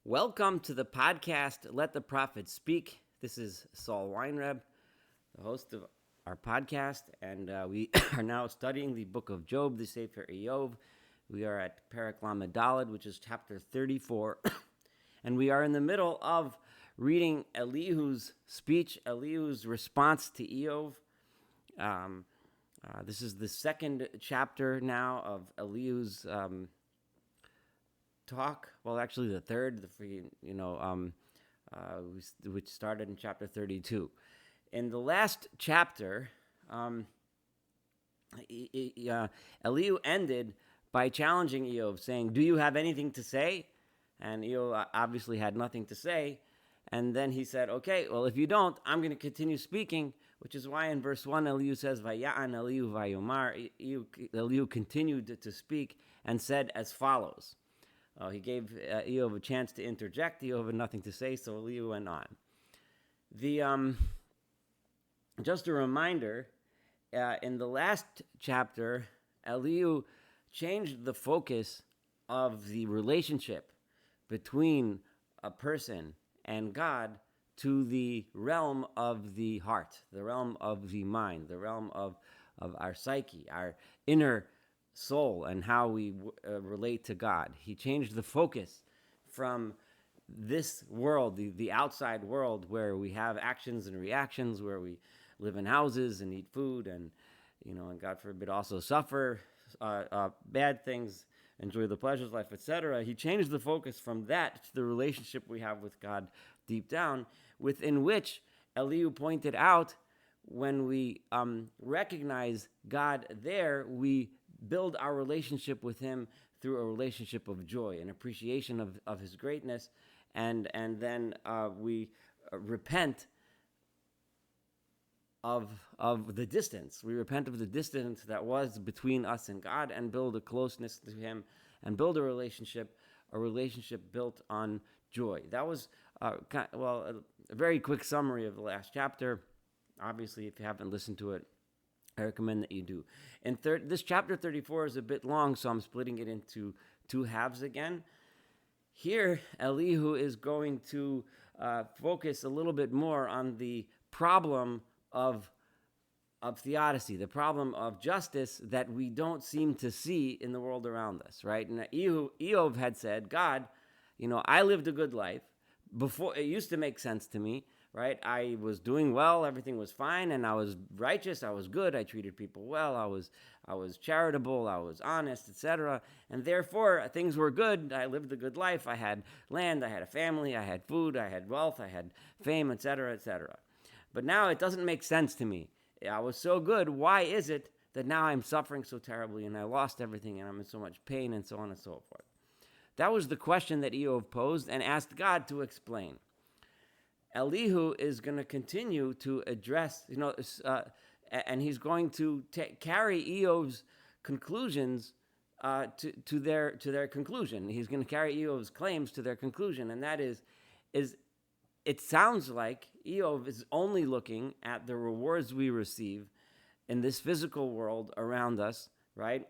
Welcome to the podcast, Let the Prophet Speak. This is Saul Weinreb, the host of our podcast, and we are now studying the book of Job, the Sefer Eov. We are at Perek Lamed Daled, which is chapter 34, and we are in the middle of reading Elihu's speech, Elihu's response to Eov. This is the second chapter now of Elihu's talk. Well, actually, the third, which started in chapter 32. In the last chapter, Elihu ended by challenging Eov, saying, "Do you have anything to say?" And Eov obviously had nothing to say. And then he said, "Okay, well, if you don't, I'm going to continue speaking," which is why in verse 1, Elihu says, "Vaya'an Elihu vayomar." Elihu continued to speak and said as follows. He gave Eov a chance to interject. Eov had nothing to say, so Elihu went on. Just a reminder, in the last chapter, Elihu changed the focus of the relationship between a person and God to the realm of the heart, the realm of the mind, the realm of our psyche, our inner soul, and how we relate to God. He changed the focus from this world, the outside world, where we have actions and reactions, where we live in houses and eat food and God forbid also suffer bad things, enjoy the pleasures of life, etc. He changed the focus from that to the relationship we have with God deep down, within which Elihu pointed out when we recognize God there, we build our relationship with Him through a relationship of joy, an appreciation of His greatness, and then we repent of the distance. We repent of the distance that was between us and God, and build a closeness to Him, and build a relationship built on joy. That was a very quick summary of the last chapter. Obviously, if you haven't listened to it, I recommend that you do. And this chapter 34 is a bit long, so I'm splitting it into two halves again. Here, Elihu is going to focus a little bit more on the problem of theodicy, the problem of justice that we don't seem to see in the world around us, right? And Eov had said, God, I lived a good life. Before, it used to make sense to me, right? I was doing well, everything was fine, and I was righteous, I was good, I treated people well, I was charitable, I was honest, etc. And therefore, things were good, I lived a good life, I had land, I had a family, I had food, I had wealth, I had fame, etc., etc. But now it doesn't make sense to me. I was so good, why is it that now I'm suffering so terribly, and I lost everything, and I'm in so much pain, and so on and so forth? That was the question that Eov posed and asked God to explain. Elihu is going to continue to address, and he's going to carry Eov's conclusions to their conclusion. He's going to carry Eov's claims to their conclusion, and that is it sounds like Eov is only looking at the rewards we receive in this physical world around us, right?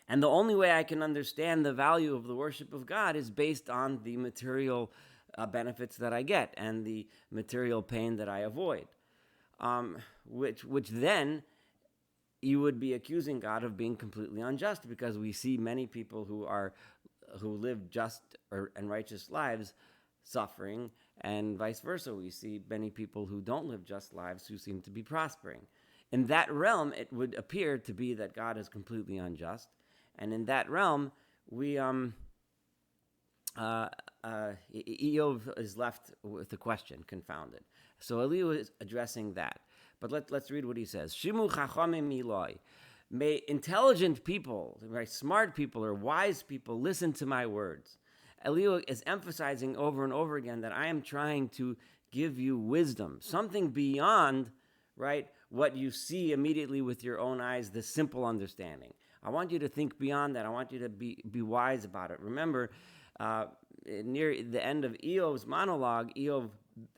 And the only way I can understand the value of the worship of God is based on the material benefits that I get and the material pain that I avoid, which then you would be accusing God of being completely unjust, because we see many people who live just and righteous lives suffering, and vice versa. We see many people who don't live just lives who seem to be prospering. In that realm, it would appear to be that God is completely unjust, and in that realm, Eov is left with the question, confounded. So Elihu is addressing that. But let's read what he says. Shimu chachamim miloi. May intelligent people, right, smart people or wise people listen to my words. Elihu is emphasizing over and over again that I am trying to give you wisdom, something beyond, right, what you see immediately with your own eyes, the simple understanding. I want you to think beyond that. I want you to be wise about it. Remember, near the end of Eov's monologue, Eov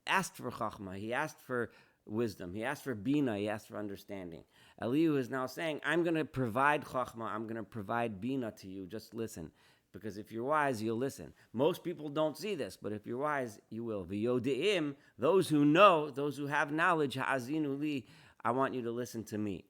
asked for chachma. He asked for wisdom. He asked for bina. He asked for understanding. Elihu is now saying, I'm going to provide chachma. I'm going to provide bina to you. Just listen. Because if you're wise, you'll listen. Most people don't see this, but if you're wise, you will. V'yodeim, those who know, those who have knowledge, ha'azinu li, I want you to listen to me.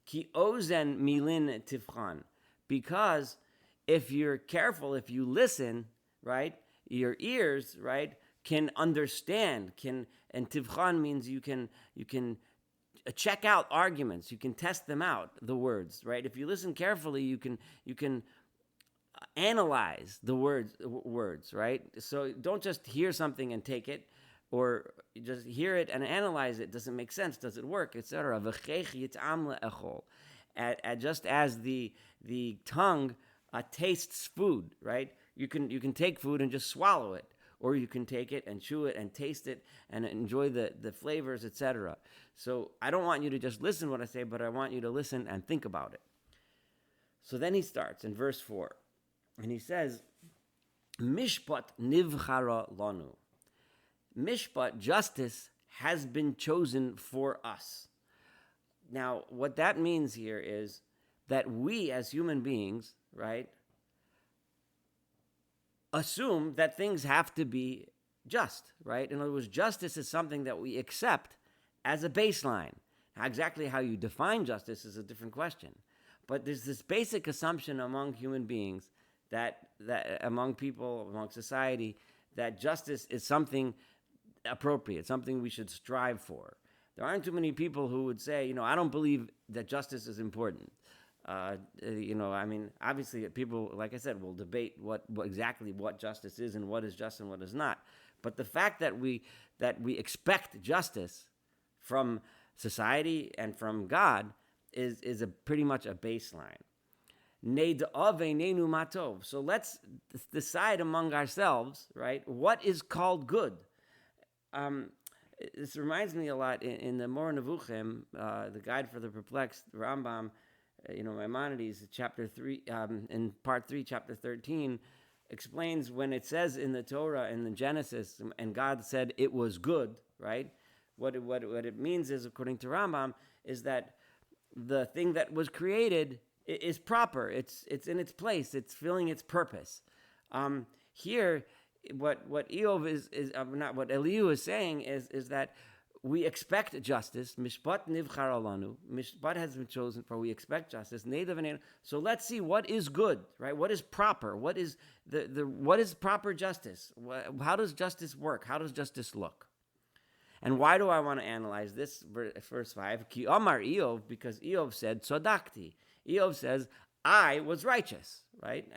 Ki ozen milin tifchan. Because if you're careful, if you listen, right, your ears, right, can understand, and tivchan means you can check out arguments, you can test them out, the words, right? If you listen carefully, you can analyze the words, right? So don't just hear something and take it, or just hear it and analyze it. Does it make sense? Does it work? Etc. Just as the tongue tastes food, right? You can take food and just swallow it, or you can take it and chew it and taste it and enjoy the flavors, etc. So I don't want you to just listen to what I say, but I want you to listen and think about it. So then he starts in verse 4, and he says, Mishpat nivchara lanu. Mishpat, justice, has been chosen for us. Now, what that means here is that we as human beings, right, assume that things have to be just, right? In other words, justice is something that we accept as a baseline. Now, exactly how you define justice is a different question. But there's this basic assumption among human beings, that among people, among society, that justice is something appropriate, something we should strive for. There aren't too many people who would say, I don't believe that justice is important. Obviously people, like I said, will debate what exactly what justice is and what is just and what is not. But the fact that we expect justice from society and from God is pretty much a baseline. So let's decide among ourselves, right, what is called good. This reminds me a lot in the Moreh Nevuchim, the Guide for the Perplexed, Rambam, Maimonides, chapter 3, in part 3, chapter 13, explains when it says in the Torah, in the Genesis, and God said it was good, right? What it means is, according to Rambam, is that the thing that was created is proper. It's in its place. It's filling its purpose. Here, what Eov is not what Elihu is saying is that we expect justice. Mishpat nivchar alanu. Mishpat has been chosen for. We expect justice. So let's see what is good, right? What is proper? What is what is proper justice? How does justice work? How does justice look? And why do I want to analyze this? Verse 5. Ki Amar Eov, because Eov said Sodakti. Eov says, I was righteous, right?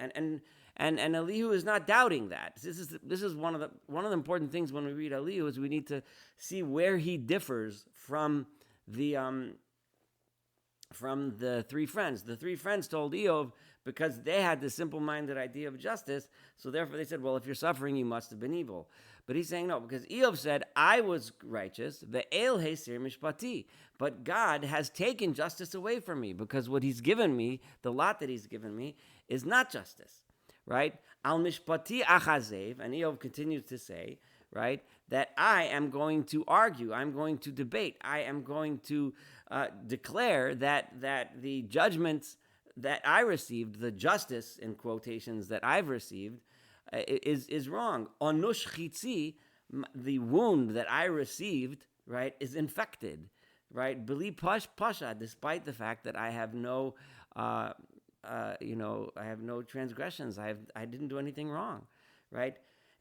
And Elihu is not doubting that. This is one of the important things when we read Elihu is we need to see where he differs from the three friends. The three friends told Eov, because they had the simple-minded idea of justice, so therefore they said, well, if you're suffering, you must have been evil. But he's saying no, because Eov said, I was righteous, ve'el heisir mishpati, but God has taken justice away from me, because what he's given me, the lot that he's given me, is not justice, right? Al mishpati achazev, and Eov continues to say, right, that I am going to argue, I'm going to debate, I am going to declare that the judgments that I received, the justice, in quotations, that I've received, is wrong. Onush chitzi, the wound that I received, right, is infected, right? Beli pasha, despite the fact that I have no, I have no transgressions. I didn't do anything wrong, right?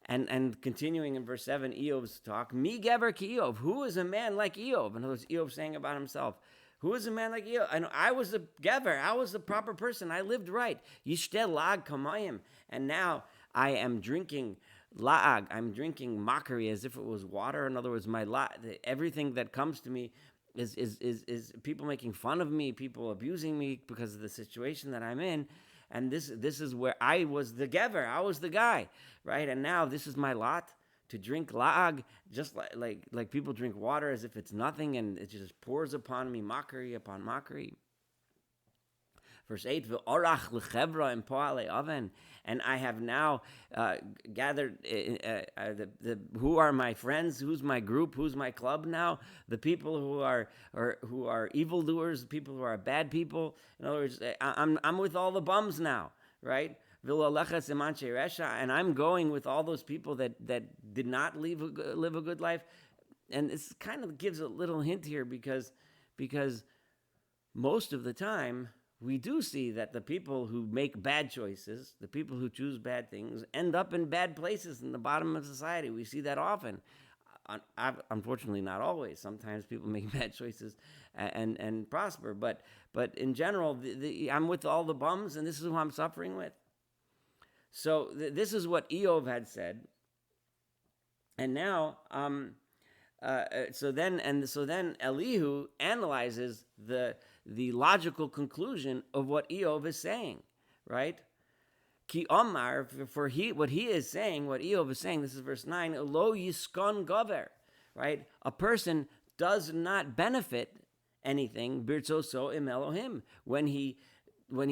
And continuing in verse 7, Eov's talk, Mi gever ki Eov, who is a man like Eov? In other words, Eov saying about himself, who is a man like Eov? I was a gever, I was the proper person, I lived right. Yishte lag kamayim, and now I am drinking la'ag, I'm drinking mockery as if it was water. In other words, everything that comes to me is people making fun of me, people abusing me because of the situation that I'm in. And this is where I was the gever, I was the guy, right? And now this is my lot, to drink la'ag, just like people drink water as if it's nothing, and it just pours upon me mockery upon mockery. Verse 8, V'orach l'chevra in po'ale oven, and I have now gathered who are my friends, who's my group, who's my club now, the people who are evildoers, the people who are bad people. In other words, I'm with all the bums now, right? and I'm going with all those people that did not live a good life. And this kind of gives a little hint here because most of the time we do see that the people who make bad choices, the people who choose bad things, end up in bad places in the bottom of society. We see that often. Unfortunately, not always. Sometimes people make bad choices and prosper. But in general, I'm with all the bums, and this is who I'm suffering with. So this is what Eov had said. And now, so then Elihu analyzes the logical conclusion of what Eov is saying, right? Ki Omar, what he is saying, what Eov is saying, this is verse 9, lo yiskon gover, right? A person does not benefit anything, birtzoso im Elohim, when he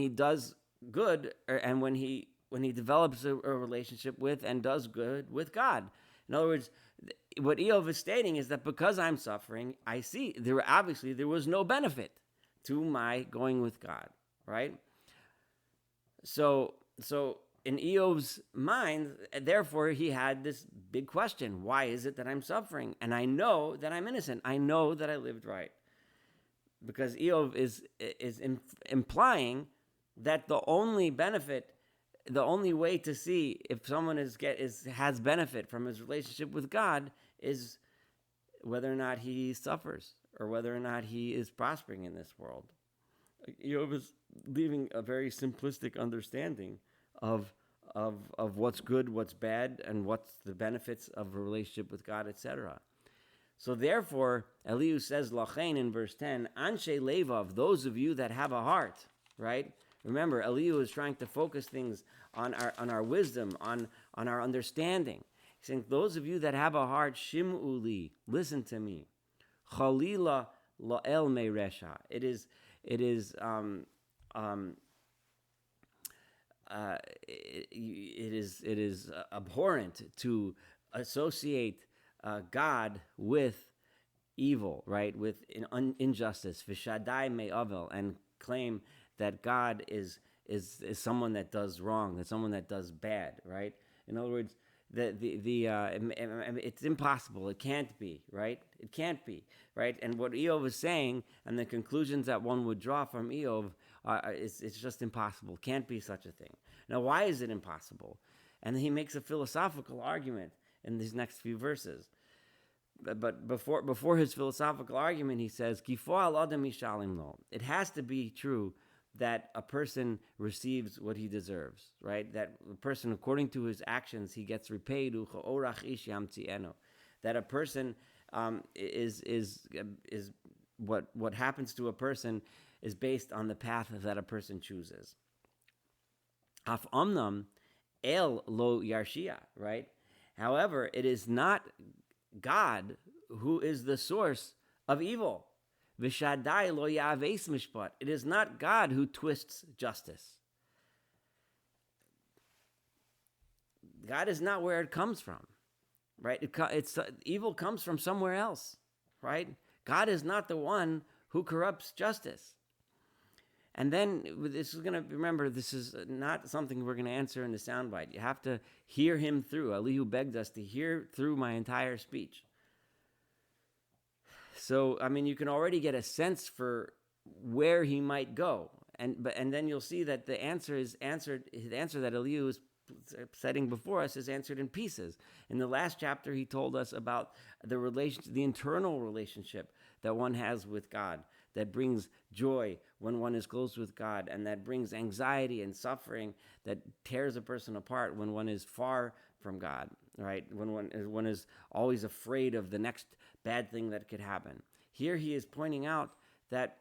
does good, and when he develops a relationship with and does good with God. In other words, what Eov is stating is that because I'm suffering, I see there was no benefit to my going with God, right? So in Eov's mind, therefore, he had this big question: why is it that I'm suffering? And I know that I'm innocent. I know that I lived right, because Eov is implying that the only benefit, the only way to see if someone has benefit from his relationship with God is whether or not he suffers or whether or not he is prospering in this world. Eov is leaving a very simplistic understanding of what's good, what's bad, and what's the benefits of a relationship with God, etc. So therefore, Elihu says, Lachain in verse 10, Anshe Levav, those of you that have a heart, right? Remember, Elihu is trying to focus things on our wisdom, on our understanding. He's saying, those of you that have a heart, Shim'uli, listen to me. Chalila la'el me'resha. It is abhorrent to associate God with evil, right? With injustice, v'shadai me'avel, and claim that God is someone that does wrong, that someone that does bad, right? In other words, it's impossible. It can't be, right? It can't be, right? And what Eov is saying, and the conclusions that one would draw from Eov, it's just impossible. Can't be such a thing. Now, why is it impossible? And he makes a philosophical argument in these next few verses. But before his philosophical argument, he says, "Kifo al adam mishalim lo." It has to be true that a person receives what he deserves, right? That a person, according to his actions, he gets repaid. That a person is what happens to a person is based on the path that a person chooses. Af omnam el lo yarshia, right? However, it is not God who is the source of evil. V'shadai lo yaves mishpat. It is not God who twists justice. God is not where it comes from, right? Evil comes from somewhere else, right? God is not the one who corrupts justice. And then this is not something we're going to answer in the soundbite. You have to hear him through. Elihu begged us to hear through my entire speech. So, you can already get a sense for where he might go. And then you'll see that the answer that Elihu is setting before us is answered in pieces. In the last chapter, he told us about the internal relationship that one has with God, that brings joy when one is close with God, and that brings anxiety and suffering that tears a person apart when one is far from God, right? When one is always afraid of the next bad thing that could happen. Here he is pointing out that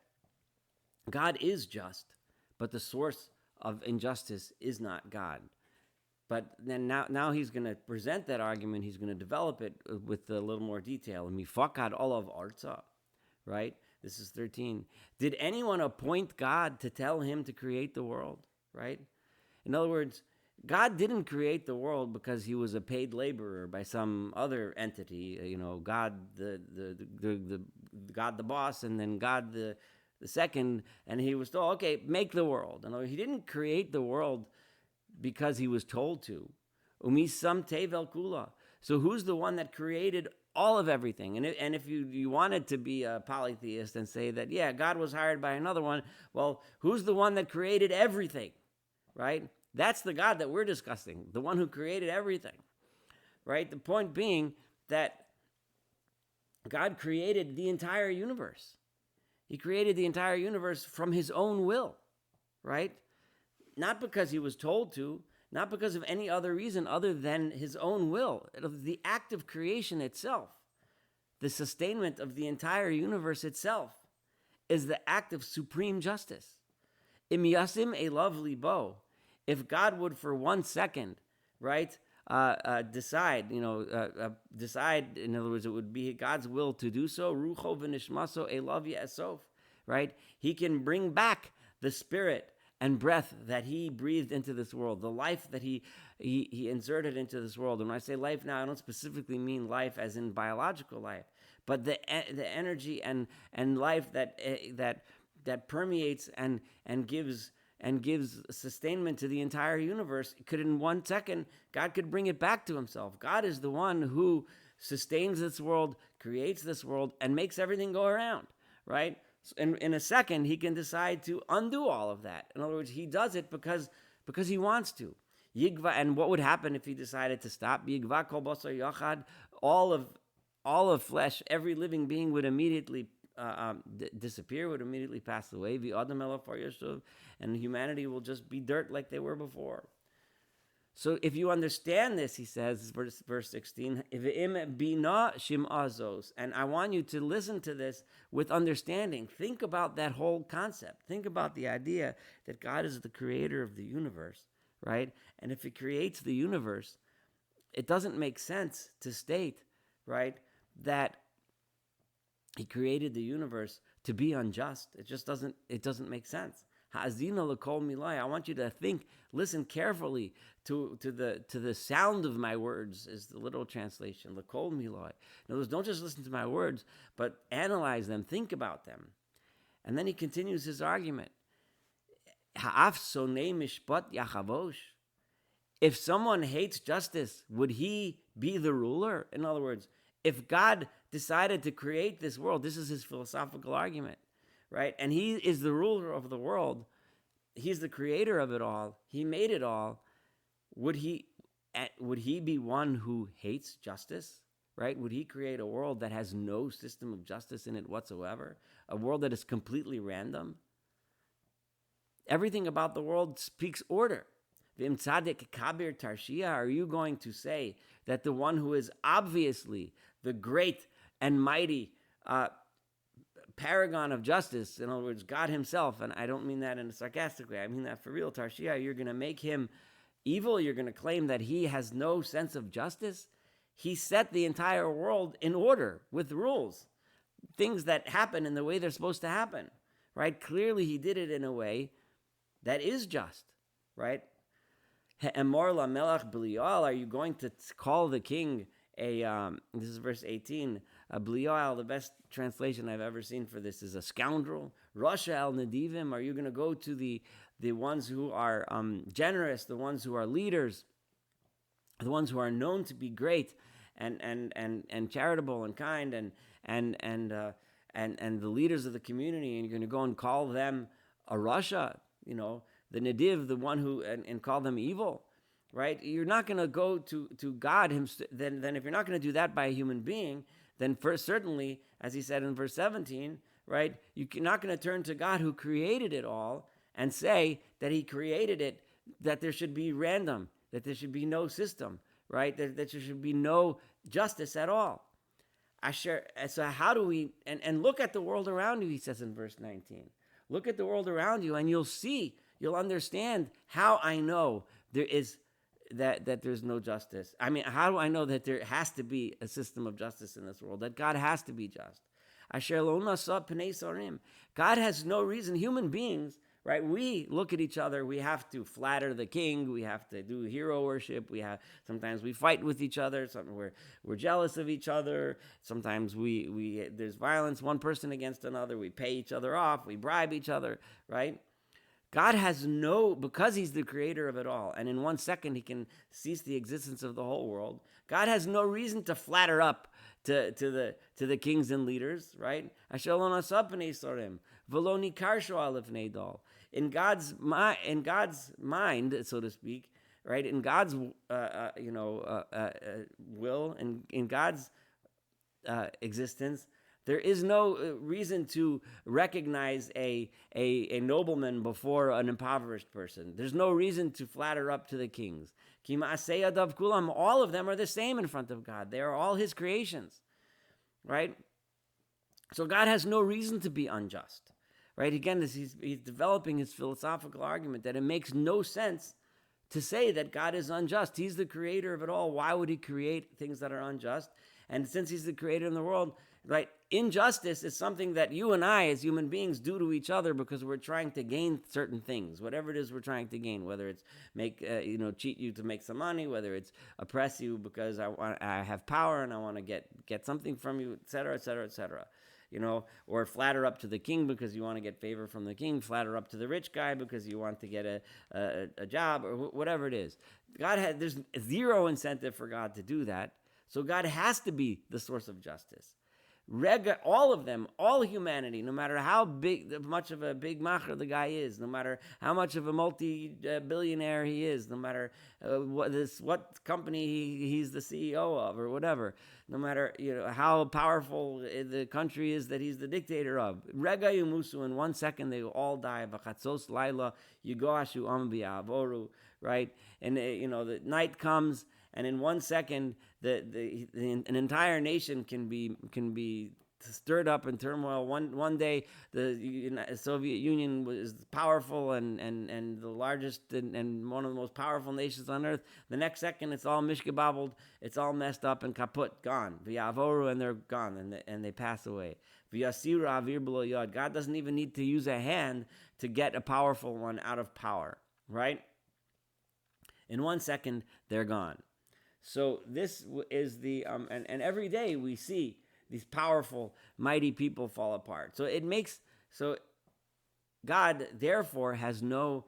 God is just, but the source of injustice is not God. But then now he's going to present that argument. He's going to develop it with a little more detail. Mifakad olav arza, right? This is 13. Did anyone appoint God to tell him to create the world, right? In other words, God didn't create the world because he was a paid laborer by some other entity, God the God the boss, and then God the second, and he was told, okay, make the world. In other words, he didn't create the world because he was told to. Umisam tevel kula. So who's the one that created all of everything? And if you wanted to be a polytheist and say that, yeah, God was hired by another one, well, who's the one that created everything, right? That's the God that we're discussing, the one who created everything, right? The point being that God created the entire universe. He created the entire universe from his own will, right? Not because he was told to, not because of any other reason other than his own will. The act of creation itself, the sustainment of the entire universe itself, is the act of supreme justice. Im yasim a lovely bow. If God would for 1 second, right, decide, decide, in other words, it would be God's will to do so, rucho v'nishmaso elav ya'asof, right? He can bring back the spirit and breath that he breathed into this world, the life that he inserted into this world. And when I say life now, I don't specifically mean life as in biological life, but the energy and life that permeates and gives sustainment to the entire universe. Could in 1 second, God could bring it back to himself. God is the one who sustains this world, creates this world, and makes everything go around, right? In a second, he can decide to undo all of that. In other words, he does it because he wants to. Yigva, and what would happen if he decided to stop? Yigva kol basar yachad, all of flesh, every living being would immediately disappear, would immediately pass away. And humanity will just be dirt like they were before. So if you understand this, he says, verse 16, and I want you to listen to this with understanding. Think about that whole concept. Think about the idea that God is the creator of the universe, right? And if he creates the universe, it doesn't make sense to state, right, that he created the universe to be unjust. It just doesn't make sense. Ha'azina l'kol milai. I want you to listen carefully to the sound of my words, is the literal translation. L'kol milai. In other words, don't just listen to my words, but analyze them, think about them. And then he continues his argument. Ha'af sonei mishpat yachavosh. If someone hates justice, would he be the ruler? In other words, if God decided to create this world, this is his philosophical argument, right? And he is the ruler of the world. He's the creator of it all. He made it all. Would he be one who hates justice, right? Would he create a world that has no system of justice in it whatsoever? A world that is completely random? Everything about the world speaks order. V'im tzadik kabir tarshia. Are you going to say that the one who is obviously the great and mighty paragon of justice, in other words, God himself, and I don't mean that in a sarcastic way, I mean that for real, Tarshia, you're going to make him evil? You're going to claim that he has no sense of justice? He set the entire world in order with rules, things that happen in the way they're supposed to happen, right? Clearly he did it in a way that is just, right? Emor la melach Belial, are you going to call the king this is verse 18, Belial, the best translation I've ever seen for this is a scoundrel. Rasha el Nadivim, are you going to go to the ones who are generous, the ones who are leaders, the ones who are known to be great and charitable and kind and the leaders of the community, and you're going to go and call them a Rasha, the Nadiv, the one who, and call them evil? Right? You're not going to go to God. Then if you're not going to do that by a human being, then first, certainly, as he said in verse 17, right, you're not going to turn to God who created it all and say that he created it, that there should be random, that there should be no system, right, that there should be no justice at all. So how do we, and look at the world around you, he says in verse 19. Look at the world around you and you'll understand how I know there is that there's no justice. I mean, how do I know that there has to be a system of justice in this world, that God has to be just? God has no reason. Human beings, right? We look at each other. We have to flatter the king. We have to do hero worship. Sometimes we fight with each other. Sometimes we're jealous of each other. Sometimes there's violence, one person against another. We pay each other off. We bribe each other, right? God has because he's the creator of it all, and in 1 second he can cease the existence of the whole world. God has no reason to flatter up to the kings and leaders, right? In God's mind, so to speak, right? In God's will, and in God's existence, there is no reason to recognize a nobleman before an impoverished person. There's no reason to flatter up to the kings. All of them are the same in front of God. They are all his creations, right? So God has no reason to be unjust, right? Again, he's developing his philosophical argument that it makes no sense to say that God is unjust. He's the creator of it all. Why would he create things that are unjust? And since he's the creator in the world, right, injustice is something that you and I as human beings do to each other because we're trying to gain certain things, whatever it is we're trying to gain, whether it's cheat you to make some money, whether it's oppress you because I have power and I want to get something from you, etc., etc., etc. Or flatter up to the king because you want to get favor from the king, flatter up to the rich guy because you want to get a job, or whatever it is. There's zero incentive for God to do that. So God has to be the source of justice. All of them, all humanity, no matter how much of a big macher the guy is, no matter how much of a multi-billionaire he is, no matter what company he's the CEO of or whatever, no matter how powerful the country is that he's the dictator of. Rega Yumusu, in 1 second they will all die. Vachatzos laila yugoashu am bi'avoru, right? And the night comes, and in 1 second, an entire nation can be stirred up in turmoil. One day, the Soviet Union was powerful and the largest and one of the most powerful nations on earth. The next second, it's all mishkebabbled, it's all messed up and kaput, gone. V'yavoru, and they're gone, and they pass away. V'yasiru avir b'lo yad. God doesn't even need to use a hand to get a powerful one out of power, right? In 1 second, they're gone. So this is and every day we see these powerful, mighty people fall apart. So God therefore has no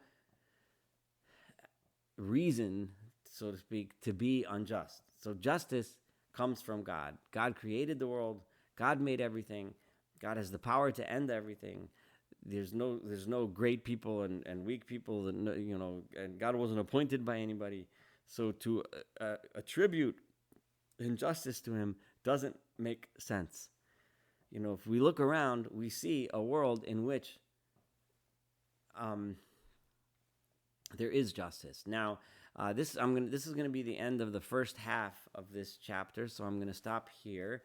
reason, so to speak, to be unjust. So justice comes from God. God created the world. God made everything. God has the power to end everything. There's no great people and weak people, and God wasn't appointed by anybody. So to attribute injustice to him doesn't make sense. If we look around, we see a world in which there is justice. Now, this is going to be the end of the first half of this chapter, so I'm going to stop here,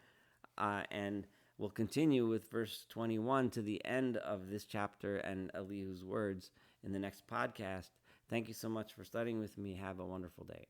and we'll continue with verse 21 to the end of this chapter and Elihu's words in the next podcast. Thank you so much for studying with me. Have a wonderful day.